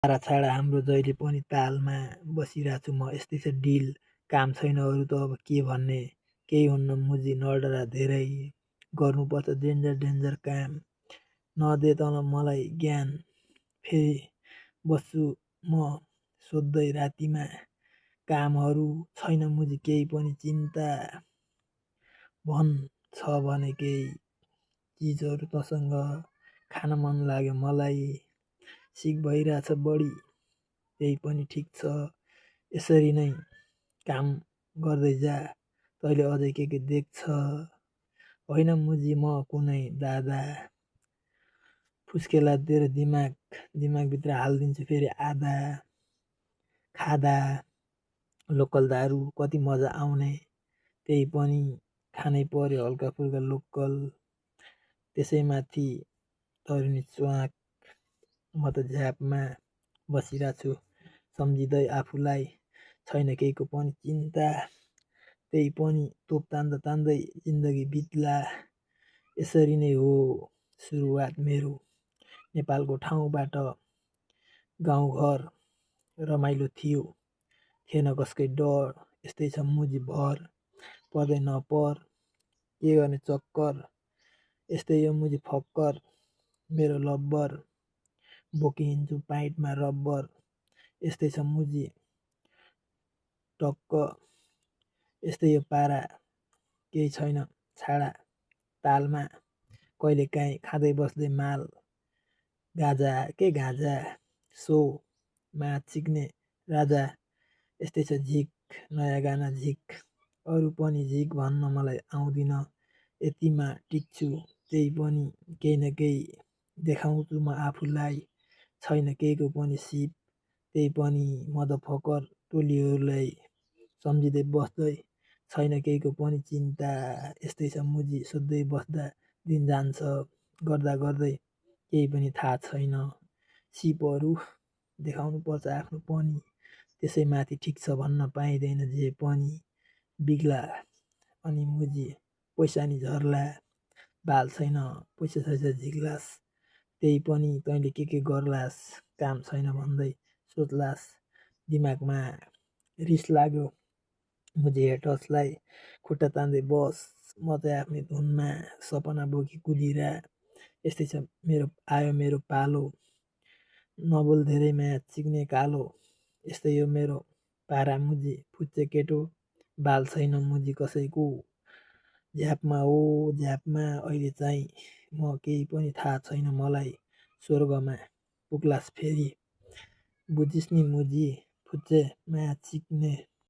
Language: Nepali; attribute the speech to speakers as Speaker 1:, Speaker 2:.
Speaker 1: तारा छाडा हाम्रो जहिले पनि तालमा बसिरहेको छु म यस्तै छ डिल काम छैन अरू त अब के भन्ने केही हुन्न मुजी नडरा धेरै गर्नुपर्छ डेन्जर डेन्जर काम नदे तल मलाई ज्ञान फेरि बस्छु म सोध्दै रातिमा कामहरू छैन मुजी केही पनि चिन्ता भन छ भने केही चिजहरू तसँग खान मन लाग्यो मलाई सिक भइरहेछ बढी त्यही पनि ठिक छ यसरी नै काम गर्दै जा तैँले अझै के देख्छ होइन मुजी म कुनै दादा फुस्केला तेरो दिमागभित्र हालिदिन्छु फेरि आधा खाँदा लोकल दारु कति मजा आउने त्यही पनि खानै पर्यो हल्का फुल्का लोकल त्यसैमाथि तरुनी च्वाक म त झ्यापमा बसिरहेको छु सम्झिँदै आफूलाई छैन केहीको पनि चिन्ता त्यही पनि तोप तान्दै जिन्दगी बित्ला यसरी नै हो सुरुवात मेरो नेपालको ठाउँबाट गाउँघर रमाइलो थिएन कसकै डर यस्तै छ मुजी भर पर्दै नपर के गर्ने चक्कर यस्तै यो मुजी फक्कर मेरो लब्बर बोकिहिँड्छु पाइटमा रब्बर यस्तै छ मुजी टक्क यस्तै यो पारा केही छैन छाडा तालमा कहिलेकाहीँ खाँदै बस्दै माल गाजा सो माथ चिक्ने राजा यस्तै छ झिक नयाँ गाना झिक अरू पनि झिक भन्न मलाई आउँदिन यतिमा टिक्छु त्यही पनि केही न केही देखाउँछु म आफूलाई छैन केहीको पनि सिप त्यही पनि मदफकर टोलीहरूलाई सम्झिँदै बस्दै छैन केहीको पनि चिन्ता यस्तै छ मुजी सोध्दै बस्दा दिन जान्छ गर्दै केही पनि थाहा छैन सिपहरू देखाउनु पर्छ आफ्नो पनि त्यसैमाथि ठिक छ भन्न पाइँदैन जे पनि बिग्ला अनि मुजी पैसा नि झर्ला बाल छैन पैसा छैछ झिक्लास त्यही पनि तैँले के गर्लास् काम छैन भन्दै सोच्लास् दिमागमा रिस लाग्यो मुझे हेटर्सलाई खुट्टा तान्दै बस म चाहिँ आफ्नै धुनमा सपना बोकी कुदिरा यस्तै छ मेरो पालो नबोल धेरै माया चिक्ने कालो यस्तै यो मेरो पारा मुजी फुच्चे केटो बाल छैन मुजी कसैको झ्यापमा अहिले चाहिँ म केही पनि थाहा छैन मलाई स्वर्गमा पुग्लास् फेरि बुझिस् नि मुजी फुच्चे माया चिक्ने